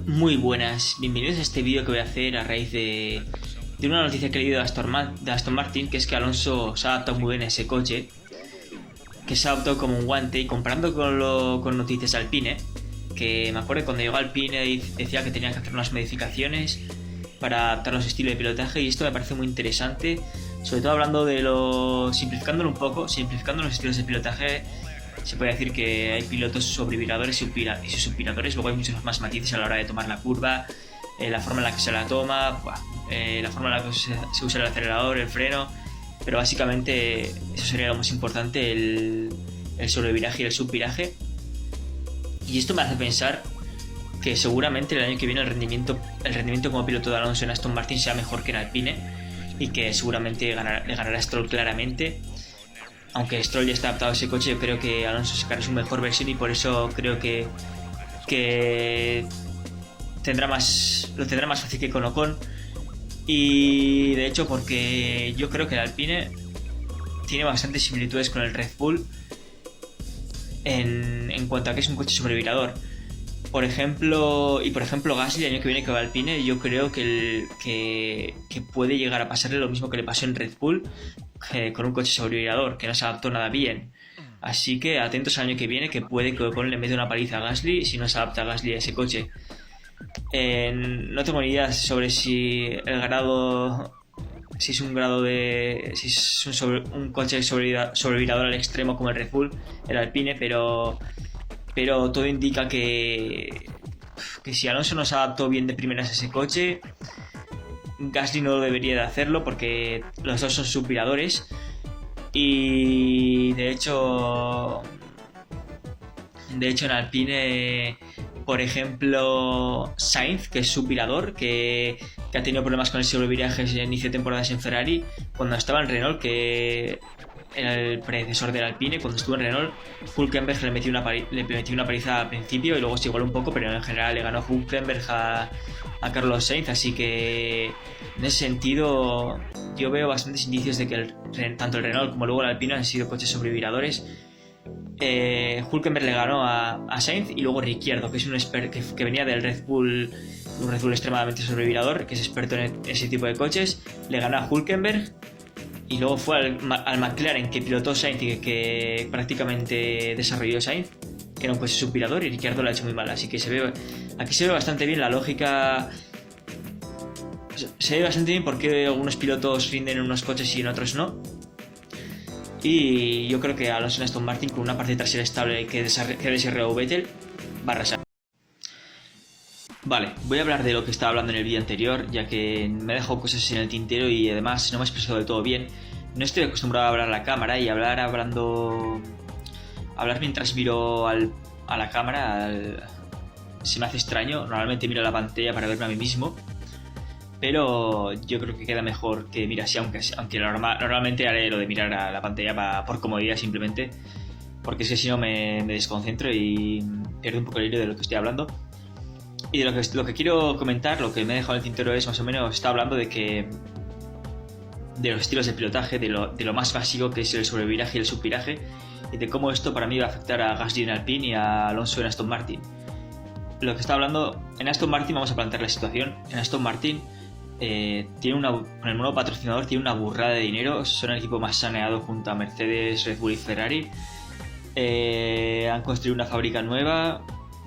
Muy buenas, bienvenidos a este vídeo que voy a hacer a raíz de una noticia que he leído de Aston Martin, que es que Alonso se ha adaptado muy bien a ese coche, que se ha adaptado como un guante, y comparando con noticias Alpine, que me acuerdo que cuando llegó Alpine decía que tenía que hacer unas modificaciones para adaptar los estilos de pilotaje, y esto me parece muy interesante, sobre todo hablando simplificándolo un poco, simplificando los estilos de pilotaje. Se puede decir que hay pilotos sobreviradores y sus subviradores, luego hay muchos más matices a la hora de tomar la curva, la forma en la que se la toma, la forma en la que se usa el acelerador, el freno, pero básicamente eso sería lo más importante, el sobreviraje y el subviraje. Y esto me hace pensar que seguramente el año que viene el rendimiento como piloto de Alonso en Aston Martin sea mejor que en Alpine, y que seguramente le ganará a Stroll claramente. Aunque Stroll ya está adaptado a ese coche, yo creo que Alonso sacará su mejor versión, y por eso creo que lo tendrá más fácil que con Ocon. Y de hecho, porque yo creo que el Alpine tiene bastantes similitudes con el Red Bull en cuanto a que es un coche sobrevirador. Por ejemplo, Gasly, el año que viene que va a Alpine, yo creo que puede llegar a pasarle lo mismo que le pasó en Red Bull, con un coche sobrevirador que no se adaptó nada bien. Así que atentos al año que viene, que puede que Ocon le mete una paliza a Gasly si no se adapta a Gasly a ese coche. No tengo ni idea sobre si es un coche sobrevirador al extremo como el Red Bull, el Alpine, pero todo indica que si Alonso no se adaptó bien de primeras a ese coche, Gasly no debería de hacerlo, porque los dos son subviradores. Y de hecho en Alpine, por ejemplo, Sainz, que es subvirador, que ha tenido problemas con el sobreviraje en inicio de temporadas en Ferrari, cuando estaba en Renault, que era el predecesor del Alpine, cuando estuvo en Renault, Hülkenberg le metió una paliza al principio y luego se igualó un poco, pero en general le ganó Hülkenberg a Carlos Sainz. Así que en ese sentido yo veo bastantes indicios de que tanto el Renault como luego el Alpine han sido coches sobreviradores. Hülkenberg le ganó a Sainz, y luego Ricciardo, que es un que venía del Red Bull, un Red Bull extremadamente sobrevirador, que es experto en ese tipo de coches, le ganó a Hülkenberg. Y luego fue al McLaren, que pilotó Sainz y que prácticamente desarrolló Sainz, que era un coche subvirador, y Ricciardo lo ha hecho muy mal. Así que aquí se ve bastante bien la lógica. Se ve bastante bien por qué algunos pilotos rinden en unos coches y en otros no. Y yo creo que Alonso en Aston Martin, con una parte trasera estable que desarrolló Vettel, va a arrasar. Vale, voy a hablar de lo que estaba hablando en el vídeo anterior, ya que me he dejado cosas en el tintero y además no me he expresado del todo bien. No estoy acostumbrado a hablar a la cámara, y hablar mientras miro a la cámara se me hace extraño. Normalmente miro a la pantalla para verme a mí mismo, pero yo creo que queda mejor que mire así, aunque normalmente haré lo de mirar a la pantalla por comodidad, simplemente porque es que si no me desconcentro y pierdo un poco el hilo de lo que estoy hablando. Y de lo que quiero comentar, lo que me he dejado en el tintero, es más o menos, está hablando de los estilos de pilotaje, de lo más básico que es el sobreviraje y el subviraje, y de cómo esto para mí va a afectar a Gasly en Alpine y a Alonso en Aston Martin. Lo que está hablando en Aston Martin, vamos a plantear la situación. En Aston Martin con el nuevo patrocinador tiene una burrada de dinero, son el equipo más saneado junto a Mercedes, Red Bull y Ferrari. Han construido una fábrica nueva,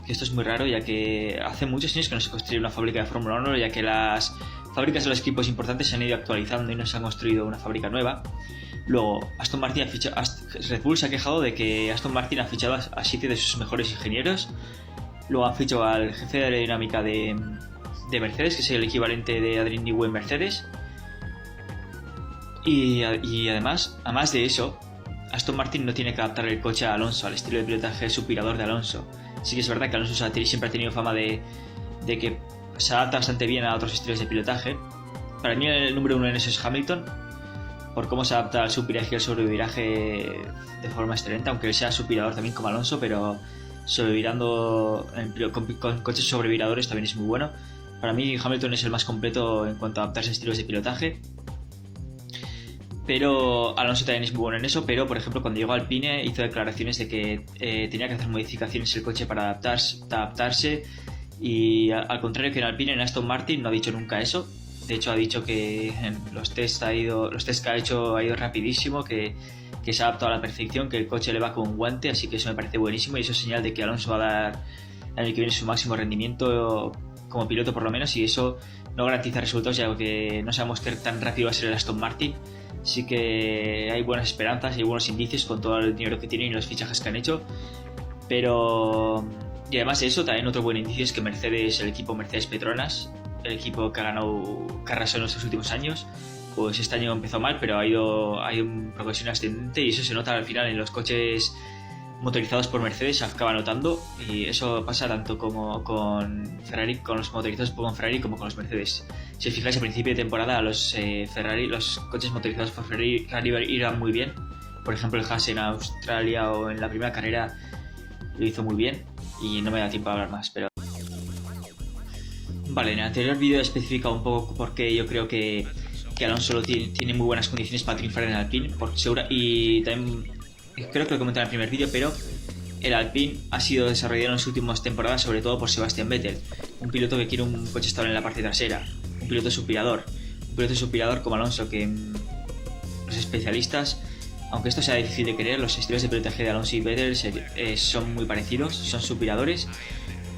que esto es muy raro, ya que hace muchos años que no se construye una fábrica de Fórmula 1, ya que las fábricas de los equipos importantes se han ido actualizando y no se han construido una fábrica nueva. Luego, Red Bull se ha quejado de que Aston Martin ha fichado a 7 de sus mejores ingenieros. Luego han fichado al jefe de aerodinámica de Mercedes, que es el equivalente de Adrian Newey en Mercedes. Y además de eso, Aston Martin no tiene que adaptar el coche a Alonso, al estilo de pilotaje subvirador de Alonso. Sí que es verdad que Alonso siempre ha tenido fama de que se adapta bastante bien a otros estilos de pilotaje. Para mí el número uno en eso es Hamilton, por cómo se adapta al subviraje y al sobreviraje de forma excelente, aunque él sea subvirador también como Alonso, pero sobrevirando con coches sobreviradores también es muy bueno. Para mí Hamilton es el más completo en cuanto a adaptarse a estilos de pilotaje. Pero Alonso también es muy bueno en eso, pero por ejemplo cuando llegó a Alpine hizo declaraciones de que tenía que hacer modificaciones el coche para adaptarse, Y al contrario que en Alpine, en Aston Martin no ha dicho nunca eso. De hecho ha dicho que en los test que ha hecho ha ido rapidísimo, que se ha adaptado a la perfección, que el coche le va como un guante, así que eso me parece buenísimo y eso es señal de que Alonso va a dar el año que viene su máximo rendimiento como piloto por lo menos, y eso no garantiza resultados ya que no sabemos qué tan rápido va a ser el Aston Martin. Sí que hay buenas esperanzas, hay buenos indicios con todo el dinero que tienen y los fichajes que han hecho, pero... Y además de eso, también otro buen indicio es que Mercedes, el equipo Mercedes Petronas, el equipo que arrasó en estos últimos años, pues este año empezó mal, pero ha ido en progresión ascendente y eso se nota al final en los coches motorizados por Mercedes, se acaba notando, y eso pasa tanto como con Ferrari, con los motorizados con Ferrari como con los Mercedes. Si os fijáis, a principio de temporada los coches motorizados por Ferrari iban muy bien. Por ejemplo, el Haas en Australia o en la primera carrera lo hizo muy bien y no me da tiempo a hablar más, pero... Vale, en el anterior vídeo he especificado un poco por qué yo creo que Alonso tiene muy buenas condiciones para triunfar en el Alpine, y también creo que lo comenté en el primer vídeo, pero el Alpine ha sido desarrollado en las últimas temporadas sobre todo por Sebastian Vettel, un piloto que quiere un coche estable en la parte trasera, un piloto suspirador como Alonso, que los especialistas, aunque esto sea difícil de creer, los estilos de pilotaje de Alonso y Vettel son muy parecidos, son suspiradores,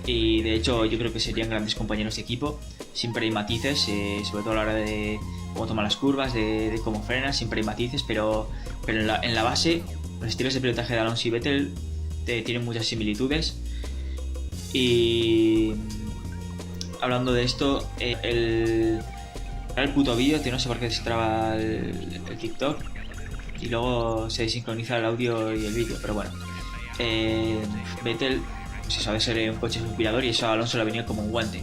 y de hecho yo creo que serían grandes compañeros de equipo. Siempre hay matices, sobre todo a la hora de cómo toman las curvas, de cómo frenan, siempre hay matices, pero en la base los estilos de pilotaje de Alonso y Vettel tienen muchas similitudes. Y hablando de esto, el puto vídeo, no sé por qué se traba el TikTok y luego se desincroniza el audio y el vídeo, pero bueno, Vettel pues eso, debe ser un coche suspirador y eso a Alonso le ha venido como un guante.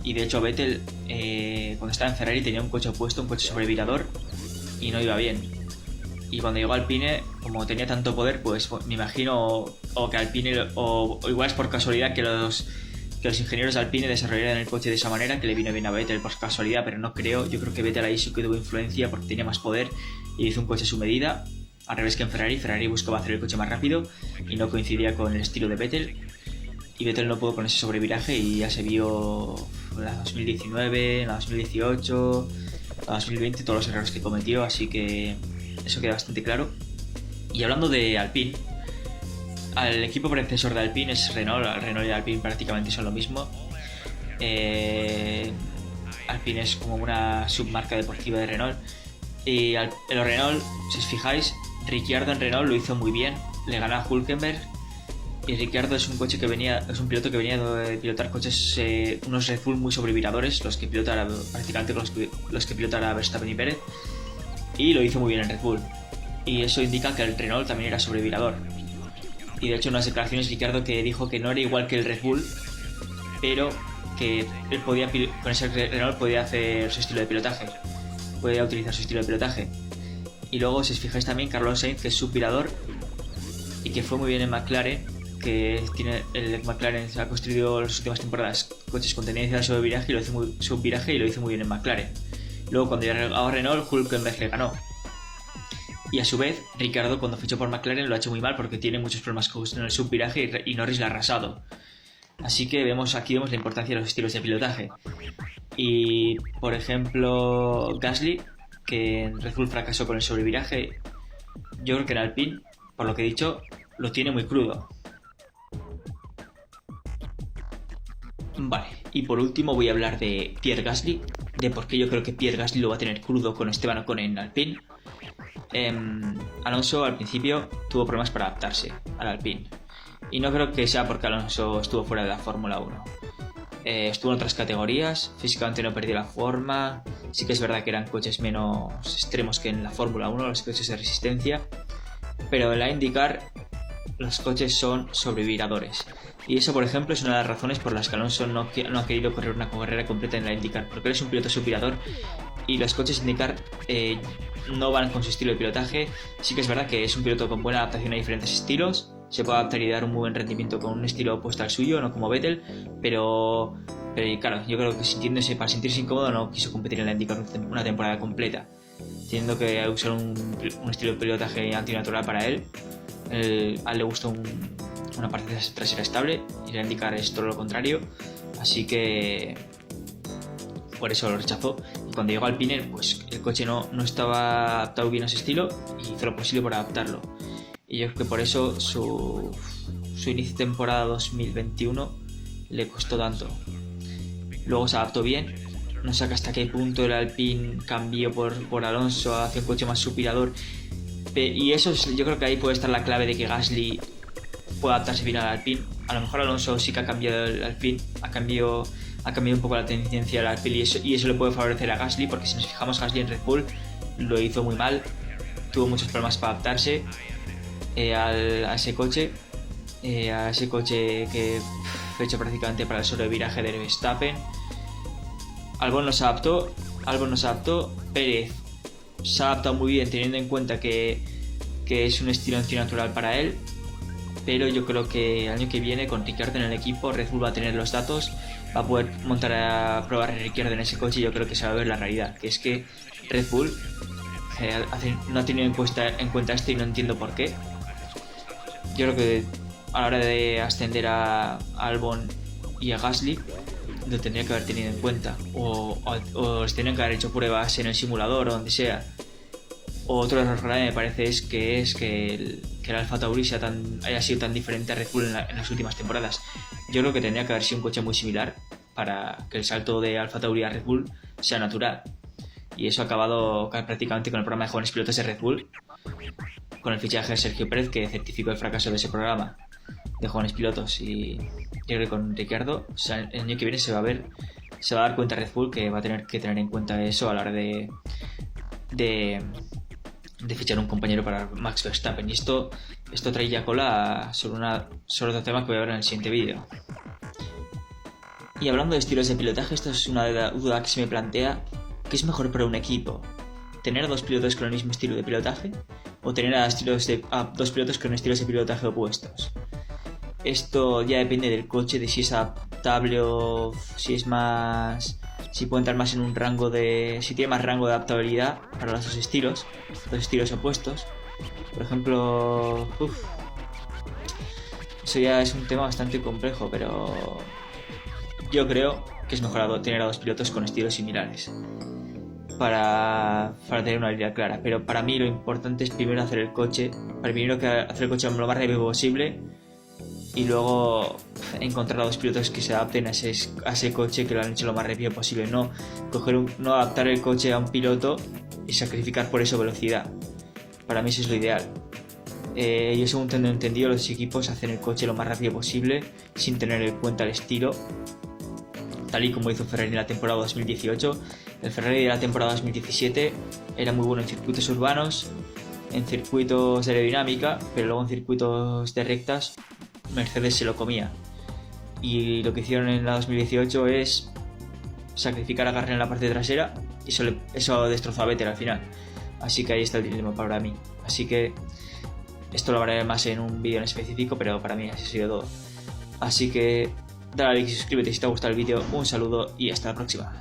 Y de hecho Vettel cuando estaba en Ferrari tenía un coche opuesto, un coche sobrevirador, y no iba bien. Y cuando llegó Alpine, como tenía tanto poder, pues me imagino o que Alpine, o igual es por casualidad que los ingenieros de Alpine desarrollaran el coche de esa manera, que le vino bien a Vettel por casualidad, pero no creo. Yo creo que Vettel ahí sí que tuvo influencia porque tenía más poder y hizo un coche a su medida, al revés que en Ferrari. Ferrari buscaba hacer el coche más rápido y no coincidía con el estilo de Vettel, y Vettel no pudo con ese sobreviraje y ya se vio en la 2019, en la 2018, en la 2020 todos los errores que cometió, así que eso queda bastante claro. Y hablando de Alpine, el equipo predecesor de Alpine es Renault. Renault y Alpine prácticamente son lo mismo. Alpine es como una submarca deportiva de Renault, y el Renault, si os fijáis, Ricciardo en Renault lo hizo muy bien, le ganó a Hülkenberg. Y Ricciardo es un piloto que venía de pilotar coches, unos Red Bull muy sobreviradores, los que pilotara prácticamente los que pilotara Verstappen y Pérez, y lo hizo muy bien en Red Bull. Y eso indica que el Renault también era sobrevirador. Y de hecho en unas declaraciones Ricciardo que dijo que no era igual que el Red Bull, pero que él con ese Renault podía hacer su estilo de pilotaje, podía utilizar su estilo de pilotaje. Y luego si os fijáis también Carlos Sainz, que es subvirador y que fue muy bien en McLaren, que el McLaren ha construido en las últimas temporadas coches con tendencia al subviraje y lo hizo muy bien en McLaren. Luego cuando llegó a Renault, Hülkenberg le ganó. Y a su vez, Ricciardo cuando fichó por McLaren lo ha hecho muy mal porque tiene muchos problemas en el subviraje y Norris le ha arrasado. Así que aquí vemos la importancia de los estilos de pilotaje. Y por ejemplo, Gasly, que en Red Bull fracasó con el sobreviraje, yo creo que en Alpine, por lo que he dicho, lo tiene muy crudo. Vale, y por último voy a hablar de Pierre Gasly, de por qué yo creo que Pierre Gasly lo va a tener crudo con Esteban Ocon en Alpine. Alonso al principio tuvo problemas para adaptarse al Alpine, y no creo que sea porque Alonso estuvo fuera de la Fórmula 1. Estuvo en otras categorías, físicamente no perdió la forma, sí que es verdad que eran coches menos extremos que en la Fórmula 1, los coches de resistencia, pero en la IndyCar los coches son sobreviradores. Y eso, por ejemplo, es una de las razones por las que Alonso no ha querido correr una carrera completa en la IndyCar, porque él es un piloto subvirador y los coches IndyCar no van con su estilo de pilotaje. Sí que es verdad que es un piloto con buena adaptación a diferentes estilos, se puede adaptar y dar un muy buen rendimiento con un estilo opuesto al suyo, no como Vettel, pero claro, yo creo que para sentirse incómodo no quiso competir en la IndyCar una temporada completa, teniendo que usar un estilo de pilotaje antinatural para él. A él le gusta una parte trasera estable, y la IndyCar es todo lo contrario, así que por eso lo rechazó. Y cuando llegó al Alpine, pues el coche no estaba adaptado bien a ese estilo y hizo lo posible por adaptarlo. Y yo creo que por eso su inicio de temporada 2021 le costó tanto. Luego se adaptó bien, no sé hasta qué punto el Alpine cambió por Alonso hacia un coche más suspirador, y eso yo creo que ahí puede estar la clave de que Gasly pueda adaptarse bien al Alpine. A lo mejor Alonso sí que ha cambiado el Alpine, ha cambiado un poco la tendencia del Alpine, y eso le puede favorecer a Gasly, porque si nos fijamos, Gasly en Red Bull lo hizo muy mal, tuvo muchos problemas para adaptarse a ese coche que fue hecho prácticamente para el sobreviraje de Verstappen. Albon no se adaptó, Pérez se ha adaptado muy bien, teniendo en cuenta que es un estilo antinatural para él, pero yo creo que el año que viene, con Ricciardo en el equipo, Red Bull va a tener los datos, va a poder montar a probar a Ricciardo en ese coche, y yo creo que se va a ver la realidad, que es que Red Bull no ha tenido en cuenta esto, y no entiendo por qué. Yo creo que a la hora de ascender a Albon y a Gasly lo tendría que haber tenido en cuenta, o les tendrían que haber hecho pruebas en el simulador o donde sea. Otro error grave me parece es que el Alfa Tauri haya sido tan diferente a Red Bull en las últimas temporadas. Yo creo que tendría que haber sido un coche muy similar para que el salto de Alfa Tauri a Red Bull sea natural, y eso ha acabado prácticamente con el programa de jóvenes pilotos de Red Bull, con el fichaje de Sergio Pérez, que certificó el fracaso de ese programa de jóvenes pilotos. Y yo creo que con Ricciardo, el año que viene se va a dar cuenta Red Bull que va a tener que tener en cuenta eso a la hora de fichar un compañero para Max Verstappen. Y esto trae ya cola sobre otro tema que voy a ver en el siguiente vídeo. Y hablando de estilos de pilotaje, esto es una duda que se me plantea: ¿qué es mejor para un equipo? ¿Tener a dos pilotos con el mismo estilo de pilotaje, o tener a dos pilotos con estilos de pilotaje opuestos? Esto ya depende del coche, de si es adaptable o si puede entrar más en un rango si tiene más rango de adaptabilidad para los dos estilos opuestos. Por ejemplo, eso ya es un tema bastante complejo, pero yo creo que es mejor tener a dos pilotos con estilos similares para tener una idea clara. Pero para mí lo importante es primero hacer el coche lo más rápido posible, y luego encontrar a dos pilotos que se adapten a ese coche, que lo han hecho lo más rápido posible. No adaptar el coche a un piloto y sacrificar por eso velocidad. Para mí eso es lo ideal. Yo, según tengo entendido, los equipos hacen el coche lo más rápido posible sin tener en cuenta el estilo, tal y como hizo Ferrari en la temporada 2018. El Ferrari de la temporada 2017 era muy bueno en circuitos urbanos, en circuitos de aerodinámica, pero luego en circuitos de rectas Mercedes se lo comía. Y lo que hicieron en la 2018 es sacrificar a Gasly en la parte trasera, y eso destrozó a Vettel al final. Así que ahí está el dilema para mí. Así que esto lo hablaré más en un vídeo en específico, pero para mí así ha sido todo. Así que dale a like y suscríbete si te ha gustado el vídeo. Un saludo y hasta la próxima.